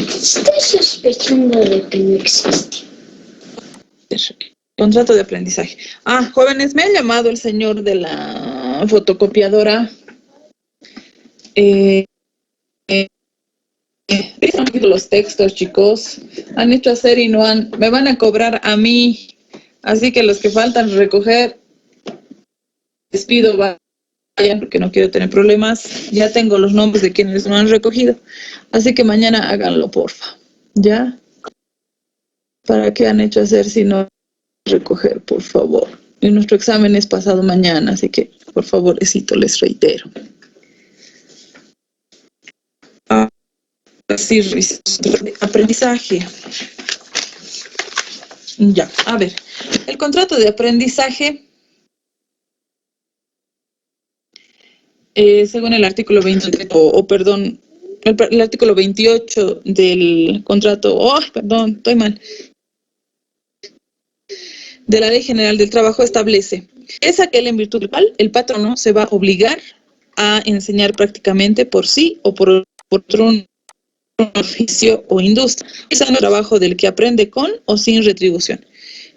Estoy sospechando de que no existe. Contrato de aprendizaje. Jóvenes, me ha llamado el señor de la fotocopiadora. Los textos, chicos. Han hecho hacer y no han... Me van a cobrar a mí. Así que los que faltan recoger, les pido vayan porque no quiero tener problemas. Ya tengo los nombres de quienes no han recogido. Así que mañana háganlo, porfa. ¿Ya? ¿Para qué han hecho hacer si no recoger, por favor? Y nuestro examen es pasado mañana, así que, por favorecito, les reitero. Así, aprendizaje. Ya, a ver. El contrato de aprendizaje, según el artículo 20, perdón, el artículo 28 del contrato, perdón, estoy mal, de la Ley General del Trabajo establece, es aquel en virtud del cual el patrono se va a obligar a enseñar prácticamente por sí o por otro oficio o industria, realizando el trabajo del que aprende con o sin retribución,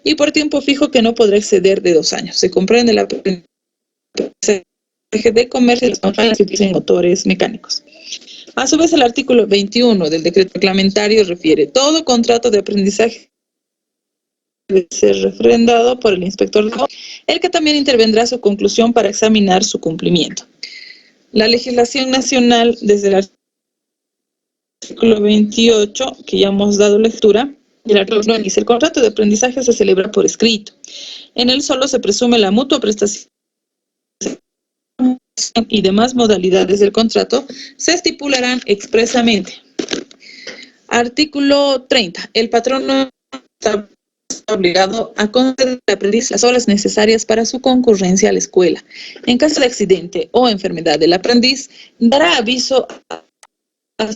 y por tiempo fijo que no podrá exceder de 2 años. Se comprende la aprendizaje de comercio y las compañías que utilizan motores mecánicos. A su vez, el artículo 21 del decreto reglamentario refiere: todo contrato de aprendizaje debe ser refrendado por el inspector de trabajo, el que también intervendrá su conclusión para examinar su cumplimiento. La legislación nacional, desde el artículo 28, que ya hemos dado lectura, el artículo 9 dice: el contrato de aprendizaje se celebra por escrito. En él solo se presume la mutua prestación y demás modalidades del contrato se estipularán expresamente. Artículo 30. El patrono está obligado a conceder al aprendiz las horas necesarias para su concurrencia a la escuela. En caso de accidente o enfermedad del aprendiz, dará aviso a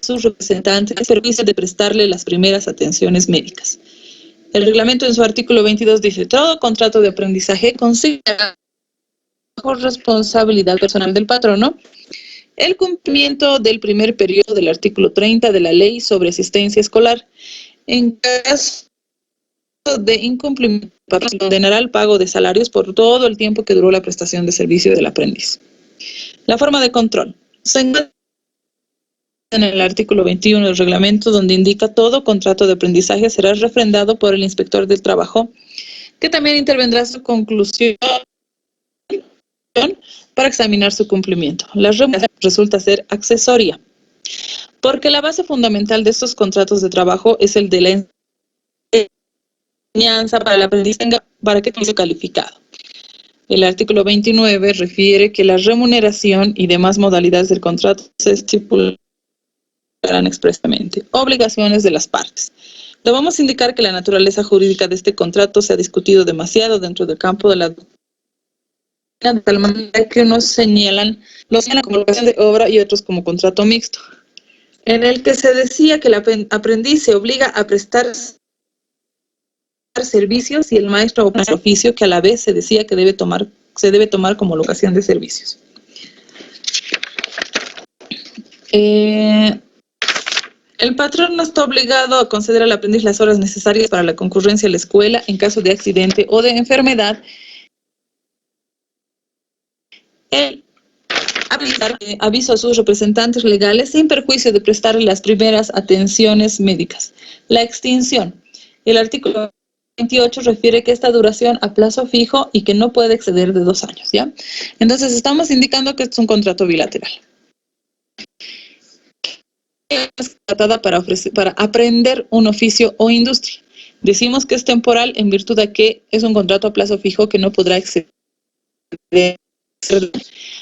sus representantes el servicio de prestarle las primeras atenciones médicas. El reglamento en su artículo 22 dice: todo contrato de aprendizaje considera bajo responsabilidad personal del patrono el cumplimiento del primer periodo del artículo 30 de la Ley sobre Asistencia Escolar. En caso de incumplimiento, el patrono condenará al pago de salarios por todo el tiempo que duró la prestación de servicio del aprendiz. La forma de control se encuentra en el artículo 21 del reglamento, donde indica: todo contrato de aprendizaje será refrendado por el inspector del trabajo, que también intervendrá su conclusión para examinar su cumplimiento. La remuneración resulta ser accesoria, porque la base fundamental de estos contratos de trabajo es el de la enseñanza para el aprendiz para que tenga calificado. El artículo 29 refiere que la remuneración y demás modalidades del contrato se estipularán expresamente. Obligaciones de las partes. Debemos indicar que la naturaleza jurídica de este contrato se ha discutido demasiado dentro del campo de la de tal manera que unos lo señalan como locación de obra y otros como contrato mixto, en el que se decía que el aprendiz se obliga a prestar servicios y el maestro opera el oficio, que a la vez se decía que se debe tomar como locación de servicios. El patrón no está obligado a conceder al aprendiz las horas necesarias para la concurrencia a la escuela en caso de accidente o de enfermedad. El aviso a sus representantes legales sin perjuicio de prestarle las primeras atenciones médicas. La extinción. El artículo 28 refiere que esta duración a plazo fijo y que no puede exceder de 2 años, ¿ya? Entonces estamos indicando que es un contrato bilateral. Es tratada para aprender un oficio o industria. Decimos que es temporal en virtud de que es un contrato a plazo fijo que no podrá exceder.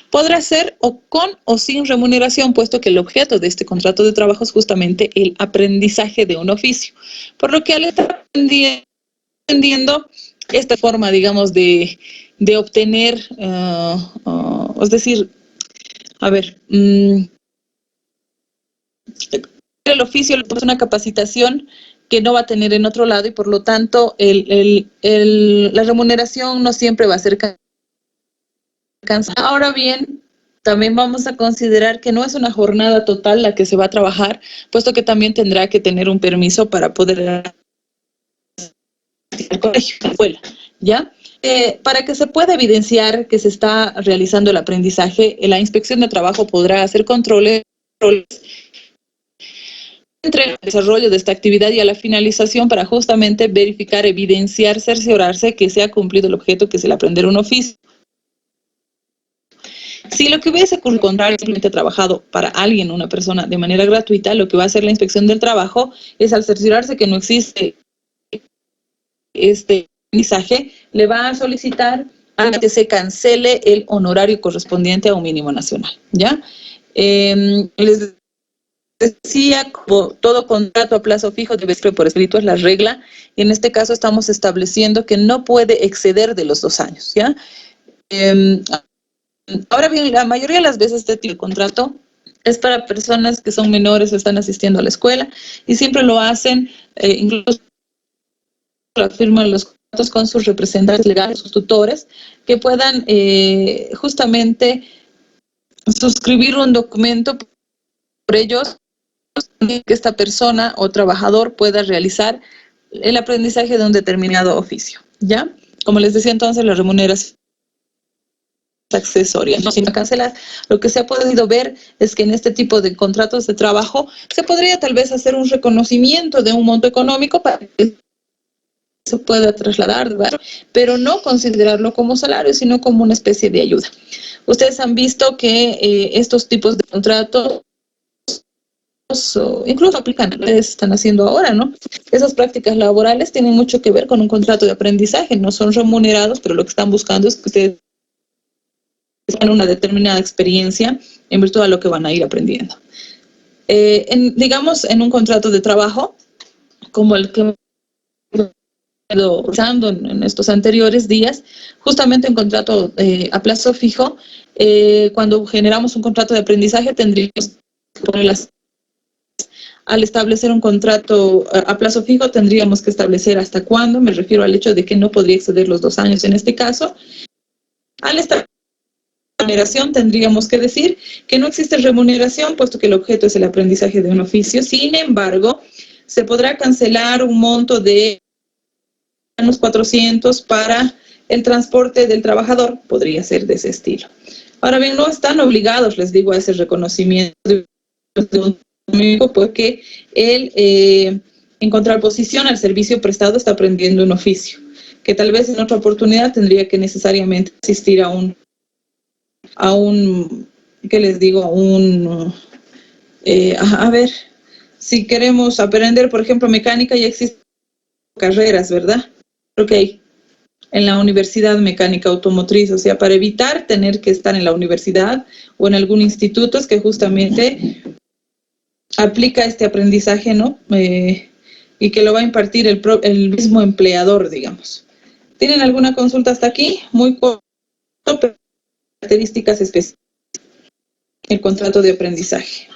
Podrá ser o con o sin remuneración, puesto que el objeto de este contrato de trabajo es justamente el aprendizaje de un oficio. Por lo que al estar aprendiendo esta forma, digamos, de obtener, es decir, el oficio es una capacitación que no va a tener en otro lado y por lo tanto la remuneración no siempre va a ser alcanzada. Ahora bien, También vamos a considerar que no es una jornada total la que se va a trabajar, puesto que también tendrá que tener un permiso para poder al colegio, a la escuela, ¿ya? Para que se pueda evidenciar que se está realizando el aprendizaje, la inspección de trabajo podrá hacer controles entre el desarrollo de esta actividad y a la finalización para justamente verificar, evidenciar, cerciorarse que se ha cumplido el objeto que es el aprender un oficio. Si lo que hubiese contrario simplemente trabajado para alguien, una persona, de manera gratuita, lo que va a hacer la inspección del trabajo es, al cerciorarse que no existe este aprendizaje, le va a solicitar a que se cancele el honorario correspondiente a un mínimo nacional, ¿ya? Les decía, como todo contrato a plazo fijo debe ser por escrito, es la regla, y en este caso estamos estableciendo que no puede exceder de los 2 años, ¿ya? Ahora bien, la mayoría de las veces este tipo de contrato es para personas que son menores o están asistiendo a la escuela, y siempre lo hacen, incluso lo firman los contratos con sus representantes legales, sus tutores, que puedan justamente suscribir un documento por ellos, que esta persona o trabajador pueda realizar el aprendizaje de un determinado oficio, ¿ya? Como les decía entonces, la remuneración accesoria, no sin cancelar. Lo que se ha podido ver es que en este tipo de contratos de trabajo se podría tal vez hacer un reconocimiento de un monto económico para que se pueda trasladar, ¿verdad? Pero no considerarlo como salario, sino como una especie de ayuda. Ustedes han visto que estos tipos de contratos incluso aplican, ustedes están haciendo ahora, ¿no? Esas prácticas laborales tienen mucho que ver con un contrato de aprendizaje, no son remunerados, pero lo que están buscando es que ustedes tengan una determinada experiencia en virtud de lo que van a ir aprendiendo. Digamos, en un contrato de trabajo, como el que usando en estos anteriores días, justamente en contrato a plazo fijo, cuando generamos un contrato de aprendizaje tendríamos que poner al establecer un contrato a plazo fijo tendríamos que establecer hasta cuándo, me refiero al hecho de que no podría exceder los 2 años en este caso. Al establecer remuneración tendríamos que decir que no existe remuneración puesto que el objeto es el aprendizaje de un oficio. Sin embargo, se podrá cancelar un monto de unos 400 para el transporte del trabajador, podría ser de ese estilo. Ahora bien, no están obligados, les digo, a ese reconocimiento de un porque él, en contraposición al servicio prestado, está aprendiendo un oficio, que tal vez en otra oportunidad tendría que necesariamente asistir a ¿qué les digo? A ver, si queremos aprender, por ejemplo, mecánica, ya existen carreras, ¿verdad? Ok, en la Universidad Mecánica Automotriz, o sea, para evitar tener que estar en la universidad o en algún instituto, es que justamente aplica este aprendizaje, ¿no? Y que lo va a impartir el mismo empleador, digamos. ¿Tienen alguna consulta hasta aquí? Muy corto, pero características específicas. El contrato de aprendizaje.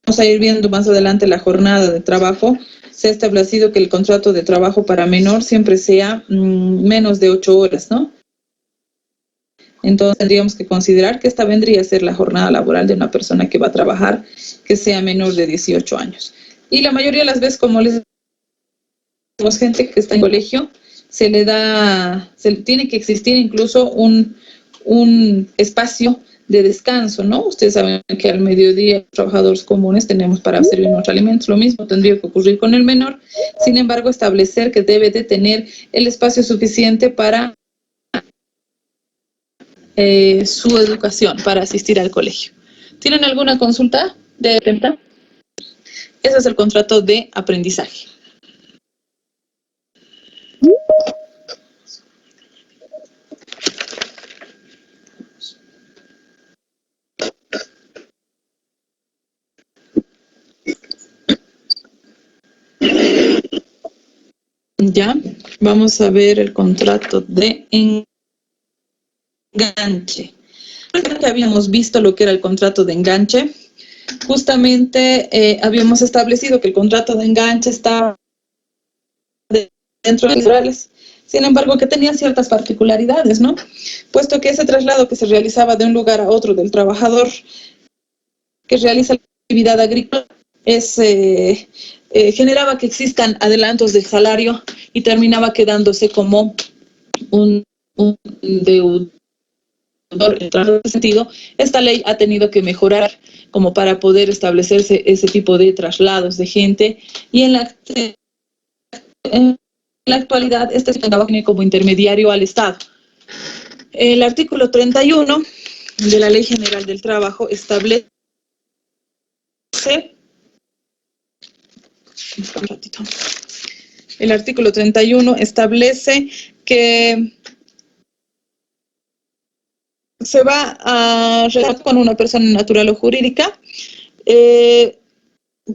Vamos a ir viendo más adelante la jornada de trabajo. Se ha establecido que el contrato de trabajo para menor siempre sea menos de 8 horas, ¿no? Entonces tendríamos que considerar que esta vendría a ser la jornada laboral de una persona que va a trabajar que sea menor de 18 años. Y la mayoría de las veces, como les decimos, gente que está en colegio, se tiene que existir incluso un espacio de descanso, ¿no? Ustedes saben que al mediodía los trabajadores comunes tenemos para servir nuestros alimentos. Lo mismo tendría que ocurrir con el menor. Sin embargo, establecer que debe de tener el espacio suficiente para su educación, para asistir al colegio. ¿Tienen alguna consulta de atenta? Ese es el contrato de aprendizaje. Ya, vamos a ver el contrato de enganche. Que habíamos visto lo que era el contrato de enganche. Justamente habíamos establecido que el contrato de enganche está dentro de los laborales. sin embargo, que tenía ciertas particularidades, ¿no? Puesto que ese traslado que se realizaba de un lugar a otro del trabajador que realiza la actividad agrícola generaba que existan adelantos del salario y terminaba quedándose como un deudor. En ese sentido, esta ley ha tenido que mejorar como para poder establecerse ese tipo de traslados de gente, y en la actualidad este se trabaja como intermediario al Estado. El artículo 31 de la Ley General del Trabajo establece el artículo 31 establece que se va a relacionar con una persona natural o jurídica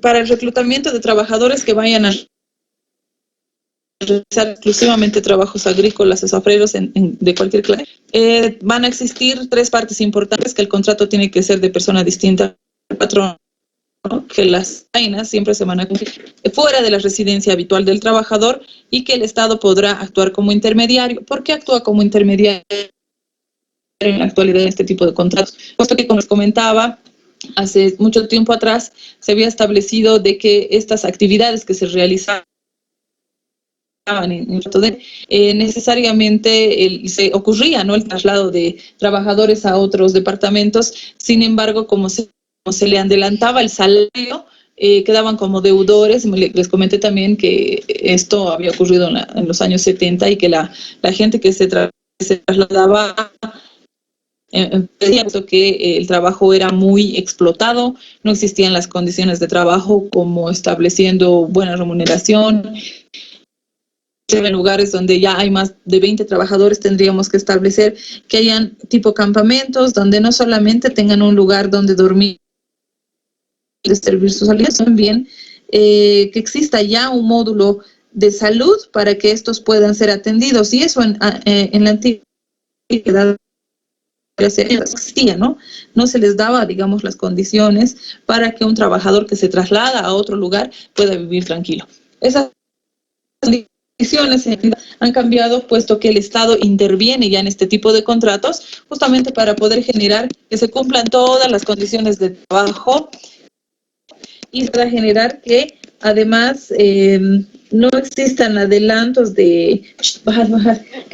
para el reclutamiento de trabajadores que vayan a realizar exclusivamente trabajos agrícolas o zafreros de cualquier clase. Van a existir tres partes importantes: que el contrato tiene que ser de persona distinta al patrón, ¿no? Que las faenas siempre se van a cumplir fuera de la residencia habitual del trabajador, y que el Estado podrá actuar como intermediario. ¿Por qué actúa como intermediario en la actualidad en este tipo de contratos? Puesto que, como les comentaba, hace mucho tiempo atrás se había establecido de que estas actividades que se realizaban necesariamente se ocurría, ¿no?, el traslado de trabajadores a otros departamentos. Sin embargo, como se le adelantaba el salario, quedaban como deudores. Les comenté también que esto había ocurrido en los años 70, y que la gente que se trasladaba puesto que el trabajo era muy explotado, no existían las condiciones de trabajo como estableciendo buena remuneración. En lugares donde ya hay más de 20 trabajadores, tendríamos que establecer que hayan tipo campamentos, donde no solamente tengan un lugar donde dormir y servir sus alimentos, también que exista ya un módulo de salud para que estos puedan ser atendidos. Y eso en la antigüedad existía, ¿no? No se les daba, digamos, las condiciones para que un trabajador que se traslada a otro lugar pueda vivir tranquilo. Esas condiciones han cambiado, puesto que el Estado interviene ya en este tipo de contratos, justamente para poder generar que se cumplan todas las condiciones de trabajo, y para generar que además no existan adelantos que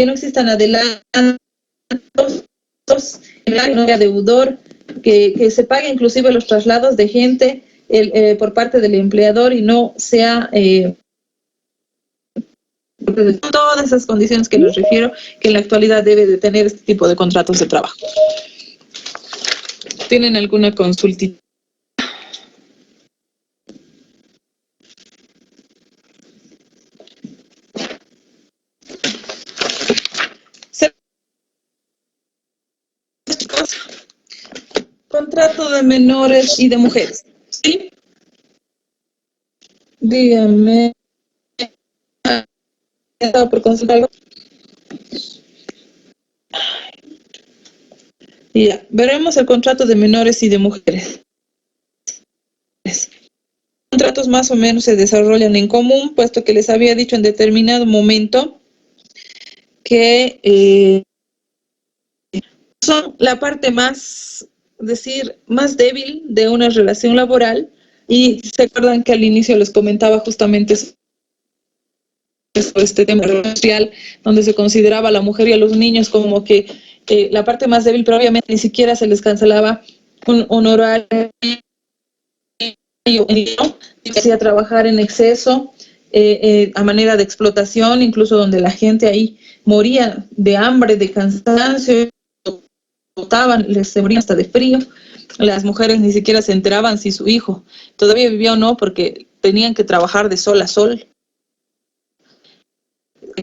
no existan adelantos, que no haya deudor, que se pague inclusive los traslados de gente por parte del empleador, y no sea todas esas condiciones que les refiero, que en la actualidad debe de tener este tipo de contratos de trabajo. ¿Tienen alguna consultita? Contrato de menores y de mujeres, ¿sí? Dígame. ¿He estado por consultar algo? Ya, veremos el contrato de menores y de mujeres. Los contratos más o menos se desarrollan en común, puesto que les había dicho en determinado momento que son la parte más débil de una relación laboral. Y se acuerdan que al inicio les comentaba justamente este tema social, donde se consideraba a la mujer y a los niños como que la parte más débil, pero obviamente ni siquiera se les cancelaba un honorario, se hacía trabajar en exceso, a manera de explotación, incluso donde la gente ahí moría de hambre, de cansancio, se morían hasta de frío. Las mujeres ni siquiera se enteraban si su hijo todavía vivía o no, porque tenían que trabajar de sol a sol,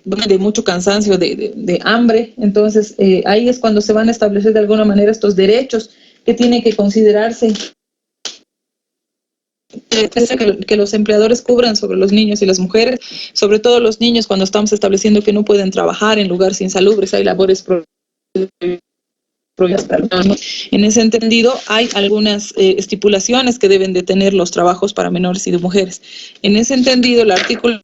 de mucho cansancio, de hambre. Entonces ahí es cuando se van a establecer de alguna manera estos derechos que tienen que considerarse, que los empleadores cubran sobre los niños y las mujeres, sobre todo los niños, cuando estamos estableciendo que no pueden trabajar en lugares insalubres, hay labores en ese entendido. Hay algunas estipulaciones que deben de tener los trabajos para menores y de mujeres. En ese entendido, el artículo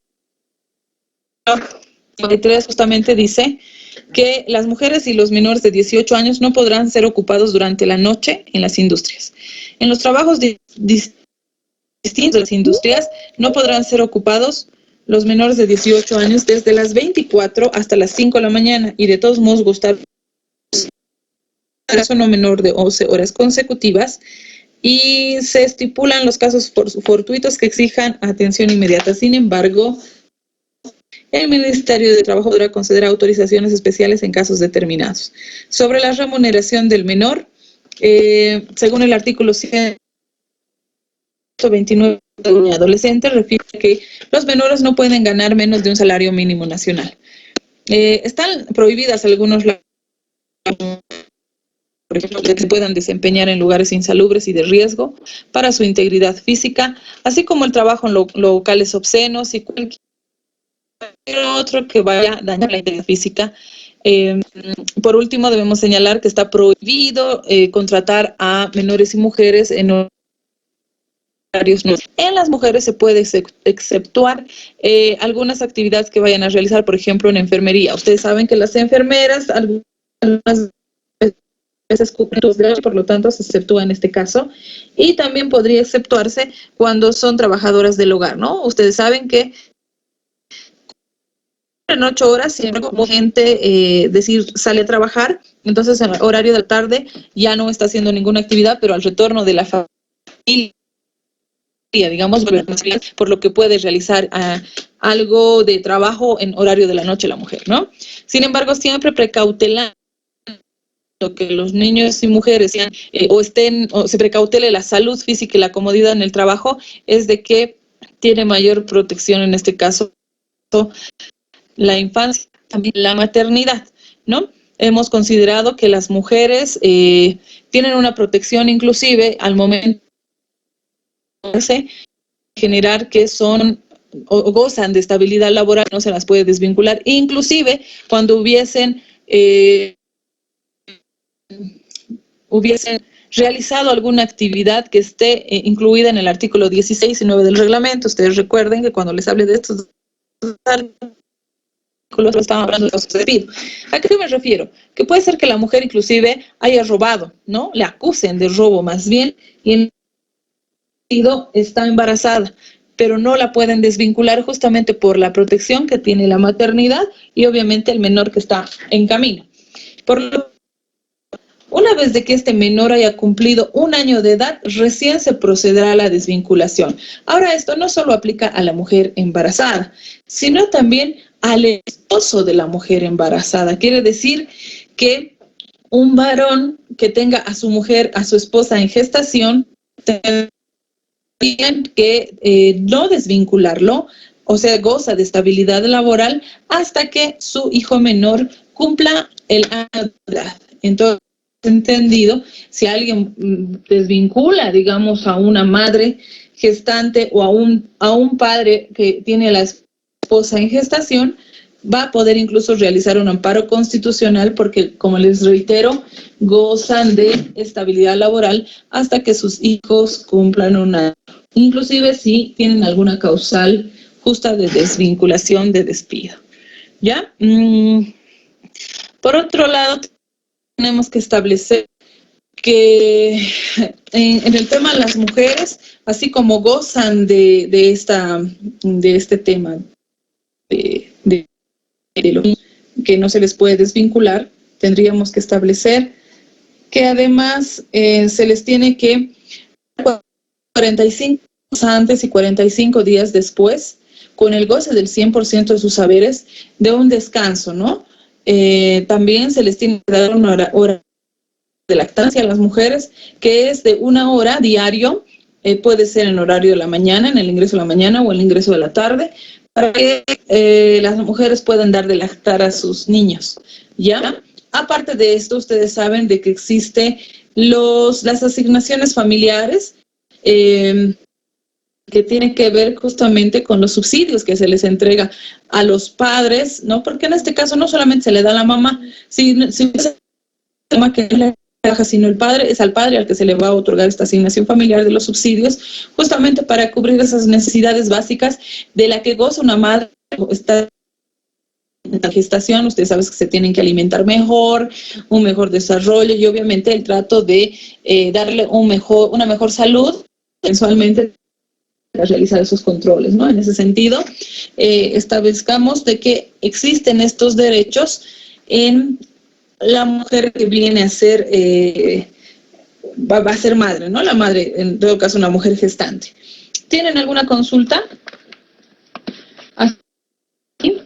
53 justamente dice que las mujeres y los menores de 18 años no podrán ser ocupados durante la noche en las industrias. En los trabajos distintos de las industrias no podrán ser ocupados los menores de 18 años desde las 24 hasta las 5 de la mañana y de todos modos gustar caso no menor de 11 horas consecutivas, y se estipulan los casos fortuitos que exijan atención inmediata. Sin embargo, el Ministerio de Trabajo podrá conceder autorizaciones especiales en casos determinados. Sobre la remuneración del menor, según el artículo 129 de adolescente, refiere que los menores no pueden ganar menos de un salario mínimo nacional. Están prohibidas algunos, por ejemplo, que se puedan desempeñar en lugares insalubres y de riesgo para su integridad física, así como el trabajo en locales obscenos y cualquier otro que vaya a dañar la integridad física. Por último, debemos señalar que está prohibido contratar a menores y mujeres en horarios no. En las mujeres se puede exceptuar algunas actividades que vayan a realizar, por ejemplo, en enfermería. Ustedes saben que las enfermeras, algunas veces por lo tanto se exceptúa en este caso, y también podría exceptuarse cuando son trabajadoras del hogar, ¿no? Ustedes saben que en 8 horas, siempre como gente sale a trabajar, entonces en el horario de la tarde ya no está haciendo ninguna actividad, pero al retorno de la familia, digamos, por lo que puede realizar algo de trabajo en horario de la noche la mujer, ¿no? Sin embargo, siempre precautelando que los niños y mujeres sean, o se precautele la salud física y la comodidad en el trabajo, es de que tiene mayor protección en este caso la infancia, también la maternidad, ¿no? Hemos considerado que las mujeres tienen una protección inclusive al momento de generar que son o gozan de estabilidad laboral, no se las puede desvincular, inclusive cuando hubiesen realizado alguna actividad que esté incluida en el artículo 16 y 9 del reglamento. Ustedes recuerden que cuando les hable de estos artículos estaban hablando de casos de despido. ¿A qué me refiero? Que puede ser que la mujer inclusive haya robado, ¿no? Le acusen de robo más bien, y el marido está embarazada, pero no la pueden desvincular justamente por la protección que tiene la maternidad y obviamente el menor que está en camino. Una vez de que este menor haya cumplido 1 año de edad, recién se procederá a la desvinculación. Ahora, esto no solo aplica a la mujer embarazada, sino también al esposo de la mujer embarazada. Quiere decir que un varón que tenga a su mujer, a su esposa en gestación, tendrían que no desvincularlo, o sea, goza de estabilidad laboral hasta que su hijo menor cumpla el año de edad. Entonces, entendido, si alguien desvincula, digamos, a una madre gestante o a un padre que tiene a la esposa en gestación, va a poder incluso realizar un amparo constitucional porque, como les reitero, gozan de estabilidad laboral hasta que sus hijos cumplan 1 año, inclusive si tienen alguna causal justa de desvinculación, de despido. ¿Ya? Por otro lado, tenemos que establecer que en el tema de las mujeres, así como gozan de este tema de lo que no se les puede desvincular, tendríamos que establecer que además se les tiene que 45 días antes y 45 días después, con el goce del 100% de sus saberes, de un descanso, ¿no? También se les tiene que dar una hora de lactancia a las mujeres, que es de 1 hora diario, puede ser en horario de la mañana, en el ingreso de la mañana o el ingreso de la tarde, para que las mujeres puedan dar de lactar a sus niños, ¿ya? Aparte de esto, ustedes saben de que existe las asignaciones familiares, que tienen que ver justamente con los subsidios que se les entrega a los padres, ¿no? Porque en este caso no solamente se le da a la mamá, si es el tema que le trabaja, sino el padre, es al padre al que se le va a otorgar esta asignación familiar de los subsidios, justamente para cubrir esas necesidades básicas de la que goza una madre, está la gestación, ustedes saben que se tienen que alimentar mejor, un mejor desarrollo y obviamente el trato de darle una mejor salud mensualmente para realizar esos controles, ¿no? En ese sentido, establezcamos de que existen estos derechos en la mujer que viene a ser, va a ser madre, ¿no? La madre, en todo caso, una mujer gestante. ¿Tienen alguna consulta? ¿Aquí?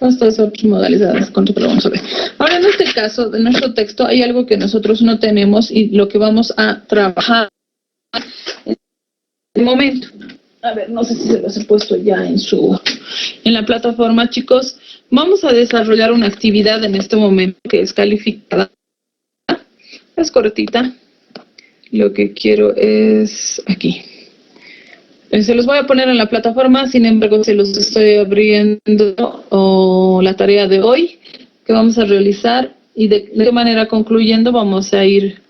Estas otras modalidades, pero vamos a ver. Ahora, en este caso, en nuestro texto, hay algo que nosotros no tenemos y lo que vamos a trabajar en este momento. A ver, no sé si se los he puesto ya en la plataforma, chicos. Vamos a desarrollar una actividad en este momento que es calificada. Es cortita. Lo que quiero es aquí. Se los voy a poner en la plataforma, sin embargo, se los estoy abriendo la tarea de hoy que vamos a realizar y de qué manera concluyendo vamos a ir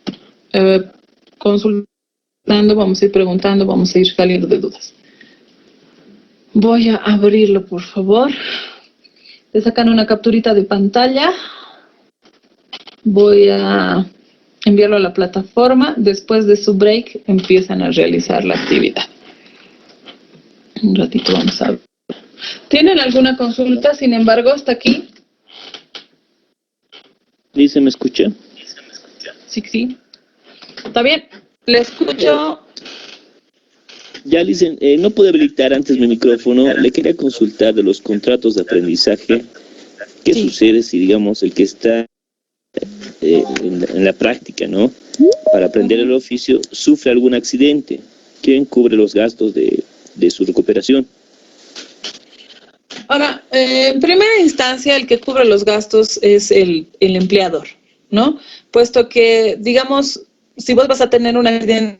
consultando, vamos a ir preguntando, vamos a ir saliendo de dudas. Voy a abrirlo, por favor. Le sacan una capturita de pantalla. Voy a enviarlo a la plataforma. Después de su break empiezan a realizar la actividad. Un ratito vamos a ver. ¿Tienen alguna consulta, sin embargo, hasta aquí? ¿Dice, me escucha? Sí, sí. ¿Está bien? Le escucho. Ya, dicen, no pude habilitar antes mi micrófono. Le quería consultar de los contratos de aprendizaje. ¿Qué sucede si, digamos, el que está en la práctica, ¿no? Para aprender el oficio, sufre algún accidente? ¿Quién cubre los gastos de su recuperación? Ahora, en primera instancia, el que cubre los gastos es el empleador, ¿no? Puesto que, digamos, si vos vas a tener un accidente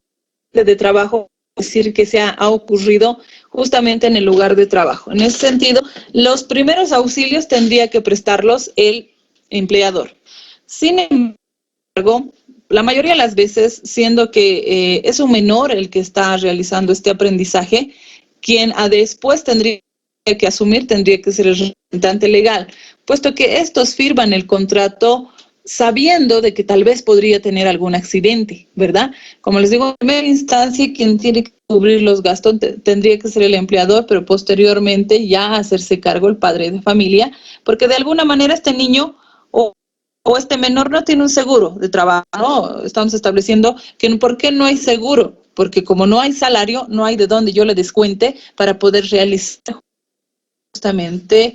de trabajo, decir que ha ocurrido justamente en el lugar de trabajo. En ese sentido, los primeros auxilios tendría que prestarlos el empleador. Sin embargo, la mayoría de las veces, siendo que es un menor el que está realizando este aprendizaje, quien después tendría que asumir tendría que ser el representante legal, puesto que estos firman el contrato sabiendo de que tal vez podría tener algún accidente, ¿verdad? Como les digo, en primera instancia, quien tiene que cubrir los gastos tendría que ser el empleador, pero posteriormente ya hacerse cargo el padre de familia, porque de alguna manera este niño o este menor no tiene un seguro de trabajo, ¿no? Estamos estableciendo que ¿por qué no hay seguro? Porque como no hay salario, no hay de dónde yo le descuente para poder realizar justamente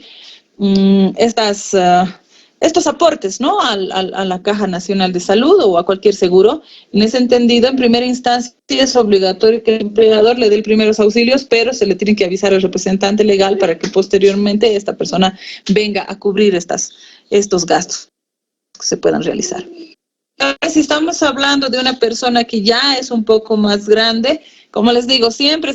estos aportes, ¿no? A la Caja Nacional de Salud o a cualquier seguro. En ese entendido, en primera instancia es obligatorio que el empleador le dé primeros auxilios, pero se le tiene que avisar al representante legal para que posteriormente esta persona venga a cubrir estos gastos que se puedan realizar. Ahora, si estamos hablando de una persona que ya es un poco más grande, como les digo, siempre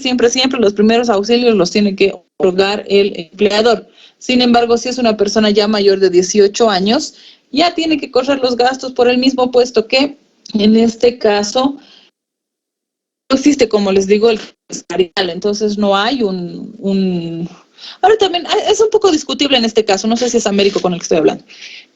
los primeros auxilios los tiene que otorgar el empleador. Sin embargo, si es una persona ya mayor de 18 años, ya tiene que correr los gastos por el mismo, puesto que en este caso no existe, como les digo, el empresarial. Entonces no hay Ahora también es un poco discutible en este caso, no sé si es Américo con el que estoy hablando.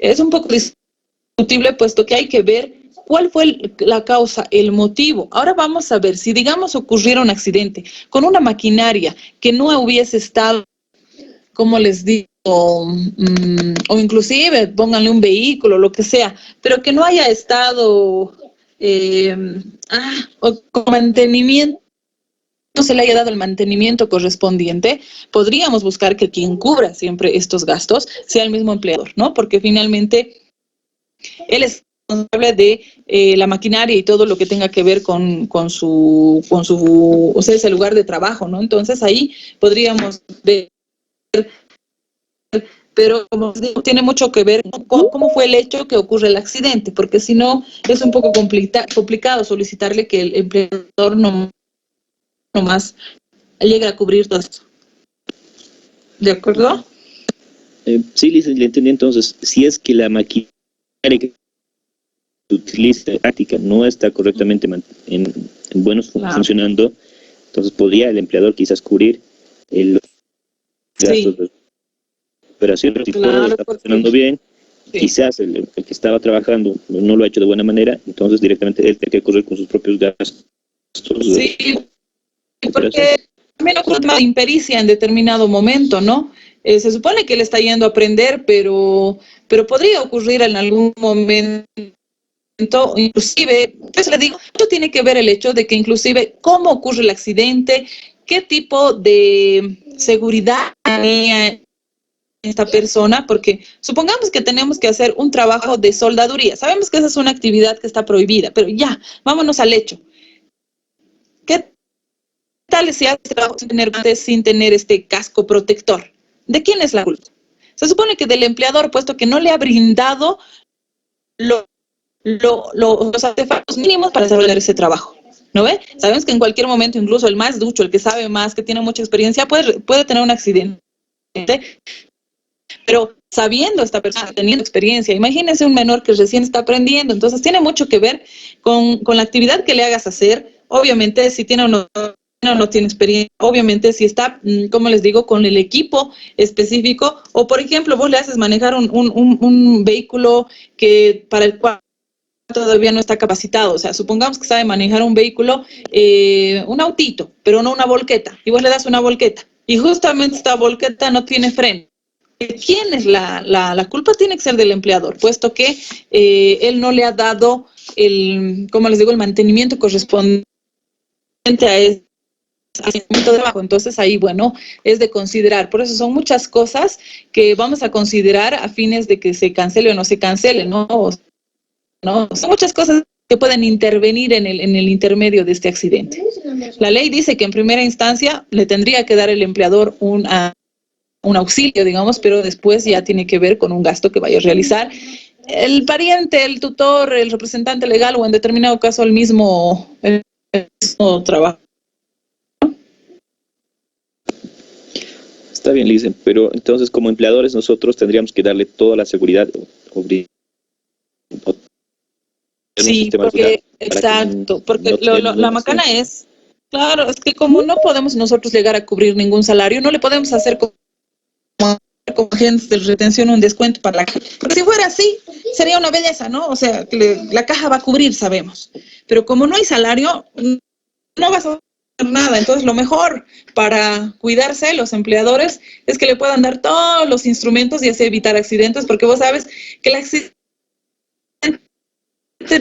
Es un poco discutible, puesto que hay que ver cuál fue la causa, el motivo. Ahora vamos a ver, si digamos ocurriera un accidente con una maquinaria que no hubiese estado, como les digo, o inclusive pónganle un vehículo, lo que sea, pero que no haya estado o con mantenimiento, no se le haya dado el mantenimiento correspondiente, podríamos buscar que quien cubra siempre estos gastos sea el mismo empleador, ¿no? Porque finalmente él es responsable de la maquinaria y todo lo que tenga que ver con su, o sea, ese lugar de trabajo, ¿no? Entonces ahí podríamos ver, pero como les digo, tiene mucho que ver con cómo fue el hecho que ocurre el accidente, porque si no es un poco complicado solicitarle que el empleador no más llegue a cubrir todo esto. ¿De acuerdo? Sí, le entendí. Entonces, si es que la maquinaria utiliza en práctica no está correctamente funcionando, entonces podría el empleador quizás cubrir los gastos de operación, si todo está funcionando bien. Quizás el que estaba trabajando no lo ha hecho de buena manera, entonces directamente él tiene que correr con sus propios gastos. Sí, porque también ocurre una impericia en determinado momento, ¿no? Se supone que él está yendo a aprender, pero podría ocurrir en algún momento, inclusive, pues le digo, esto tiene que ver el hecho de que inclusive cómo ocurre el accidente, qué tipo de seguridad tenía esta persona, porque supongamos que tenemos que hacer un trabajo de soldaduría. Sabemos que esa es una actividad que está prohibida, pero ya, vámonos al hecho. ¿Qué tal si hace trabajo sin tener este casco protector? ¿De quién es la culpa? Se supone que del empleador, puesto que no le ha brindado los artefactos mínimos para desarrollar ese trabajo. ¿No ve? Sabemos que en cualquier momento, incluso el más ducho, el que sabe más, que tiene mucha experiencia, puede tener un accidente. Pero sabiendo esta persona, teniendo experiencia, imagínense un menor que recién está aprendiendo, entonces tiene mucho que ver con la actividad que le hagas hacer, obviamente si tiene o no tiene experiencia, obviamente si está, como les digo, con el equipo específico, o por ejemplo vos le haces manejar un vehículo que para el cual todavía no está capacitado, o sea, supongamos que sabe manejar un vehículo, un autito, pero no una volqueta, y vos le das una volqueta, y justamente esta volqueta no tiene freno. ¿Quién es la culpa? Tiene que ser del empleador, puesto que él no le ha dado como les digo, el mantenimiento correspondiente a ese momento de trabajo. Entonces ahí, bueno, es de considerar. Por eso son muchas cosas que vamos a considerar a fines de que se cancele o no se cancele, ¿no? Son muchas cosas que pueden intervenir en el intermedio de este accidente. La ley dice que en primera instancia le tendría que dar el empleador un auxilio, digamos, pero después ya tiene que ver con un gasto que vaya a realizar el pariente, el tutor, el representante legal o en determinado caso el mismo trabajo. Está bien, Lice, pero entonces como empleadores nosotros tendríamos que darle toda la seguridad. Sí, porque, exacto, porque la macana es, claro, es que como no podemos nosotros llegar a cubrir ningún salario, no le podemos hacer como agentes de retención un descuento para la caja. Porque si fuera así, sería una belleza, ¿no? O sea, que la caja va a cubrir, sabemos. Pero como no hay salario, no vas a hacer nada. Entonces, lo mejor para cuidarse los empleadores es que le puedan dar todos los instrumentos y así evitar accidentes, porque vos sabes que el accidente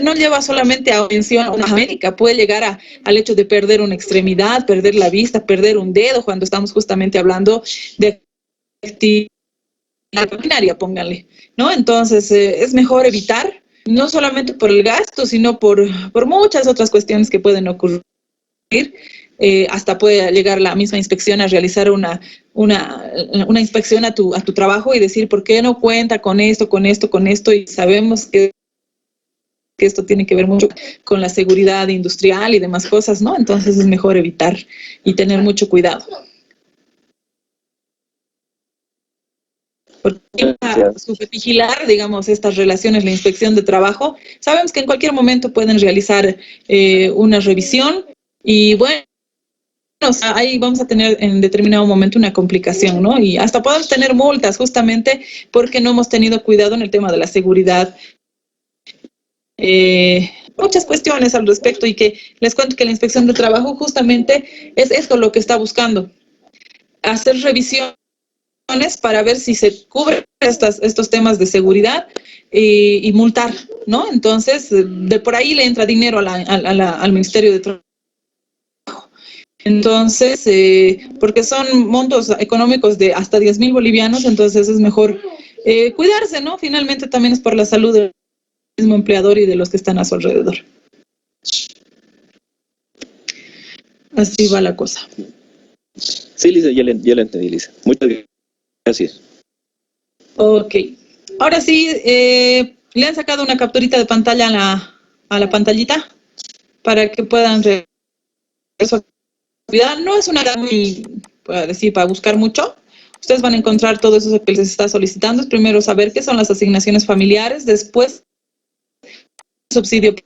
no lleva solamente a una médica, puede llegar al hecho de perder una extremidad, perder la vista, perder un dedo, cuando estamos justamente hablando de actividad maquinaria, pónganle, ¿no? Entonces, es mejor evitar, no solamente por el gasto, sino por muchas otras cuestiones que pueden ocurrir. Hasta puede llegar la misma inspección a realizar una inspección a tu trabajo y decir, ¿por qué no cuenta con esto, con esto, con esto? Y sabemos que esto tiene que ver mucho con la seguridad industrial y demás cosas, ¿no? Entonces, es mejor evitar y tener mucho cuidado. Porque para vigilar, digamos, estas relaciones, la inspección de trabajo, sabemos que en cualquier momento pueden realizar una revisión y bueno, o sea, ahí vamos a tener en determinado momento una complicación, ¿no? Y hasta podemos tener multas justamente porque no hemos tenido cuidado en el tema de la seguridad. Muchas cuestiones al respecto y que les cuento que la inspección de trabajo justamente es esto lo que está buscando, hacer revisión para ver si se cubren estos temas de seguridad y multar, ¿no? Entonces, de por ahí le entra dinero al Ministerio de Trabajo. Entonces, porque son montos económicos de hasta 10,000 bolivianos, entonces es mejor cuidarse, ¿no? Finalmente también es por la salud del mismo empleador y de los que están a su alrededor. Así va la cosa. Sí, Lisa, ya la entendí, Lisa. Muchas gracias. Ok. Ahora sí, le han sacado una capturita de pantalla a la pantallita para que puedan ver eso. No es una edad muy, para decir, para buscar mucho. Ustedes van a encontrar todo eso que les está solicitando. Es primero saber qué son las asignaciones familiares, después subsidio, qué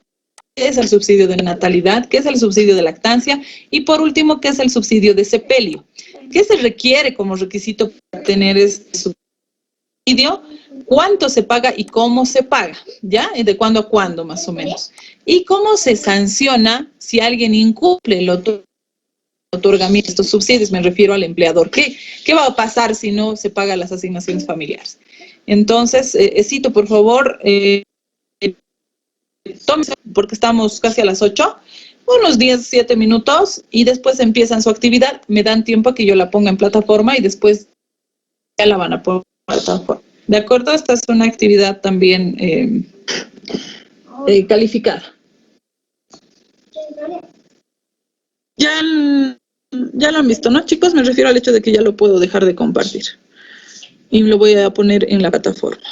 es el subsidio de natalidad, qué es el subsidio de lactancia y por último, qué es el subsidio de sepelio. ¿Qué se requiere como requisito para tener este subsidio? ¿Cuánto se paga y cómo se paga? ¿Ya? ¿Y de cuándo a cuándo más o menos? ¿Y cómo se sanciona si alguien incumple el otorgamiento de estos subsidios? Me refiero al empleador. ¿Qué va a pasar si no se pagan las asignaciones familiares? Entonces, cito por favor, tómese, porque estamos casi a las 8, unos 10, 7 minutos y después empiezan su actividad. Me dan tiempo a que yo la ponga en plataforma y después ya la van a poner en plataforma. ¿De acuerdo? Esta es una actividad también calificada. Ya lo han visto, ¿no, chicos? Me refiero al hecho de que ya lo puedo dejar de compartir. Y lo voy a poner en la plataforma.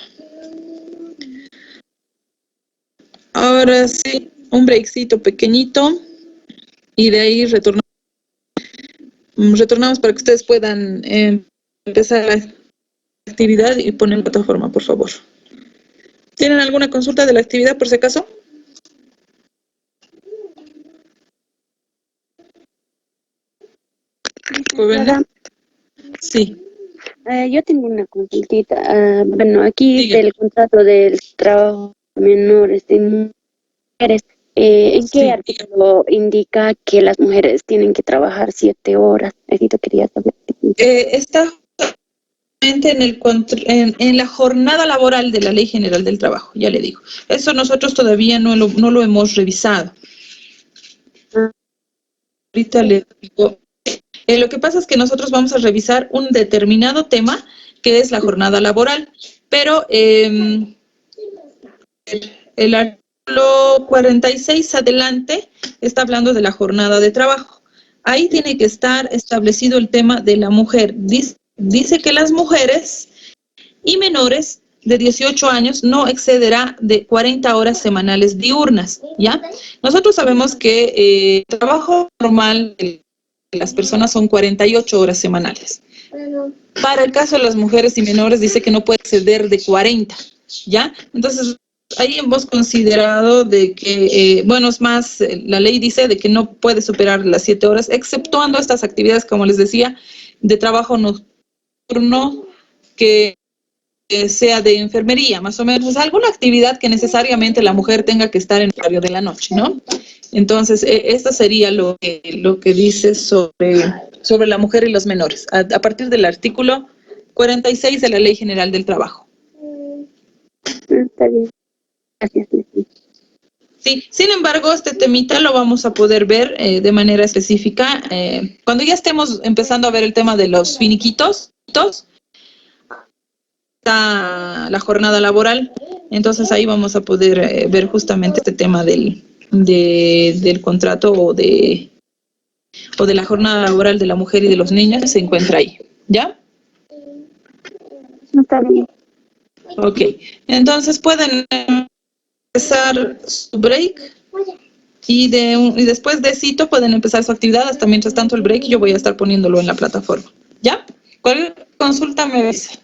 Ahora sí, un breakcito pequeñito. Y de ahí retornamos para que ustedes puedan empezar la actividad y poner en plataforma, por favor. ¿Tienen alguna consulta de la actividad, por si acaso? Sí. Yo tengo una consultita. Bueno, aquí Diga. del contrato del trabajo de menores de mujeres, ¿en qué Sí. artículo indica que las mujeres tienen que trabajar 7 horas? Eso quería saber. Está en la jornada laboral de la Ley General del Trabajo, ya le digo. Eso nosotros todavía no lo hemos revisado. Ahorita le digo. Lo que pasa es que nosotros vamos a revisar un determinado tema, que es la jornada laboral, pero el artículo 46 adelante está hablando de la jornada de trabajo. Ahí tiene que estar establecido el tema de la mujer. Dice que las mujeres y menores de 18 años no excederá de 40 horas semanales diurnas, ¿ya? Nosotros sabemos que el trabajo normal de las personas son 48 horas semanales. Para el caso de las mujeres y menores dice que no puede exceder de 40, ¿ya? Entonces, ahí hemos considerado de que, bueno, es más, la ley dice de que no puede superar las 7 horas, exceptuando estas actividades, como les decía, de trabajo nocturno, que sea de enfermería, más o menos, alguna actividad que necesariamente la mujer tenga que estar en el horario de la noche, ¿no? Entonces, esto sería lo que dice sobre la mujer y los menores, a partir del artículo 46 de la Ley General del Trabajo. Está bien. Gracias. Sí, sin embargo, este temita lo vamos a poder ver de manera específica cuando ya estemos empezando a ver el tema de los finiquitos, la jornada laboral. Entonces ahí vamos a poder ver justamente este tema del contrato o de la jornada laboral de la mujer y de los niños, se encuentra ahí, ¿ya? Está bien. Ok, entonces pueden empezar su break y después de cito pueden empezar su actividad. Hasta mientras tanto el break yo voy a estar poniéndolo en la plataforma, ¿ya? ¿Cuál consulta me ves?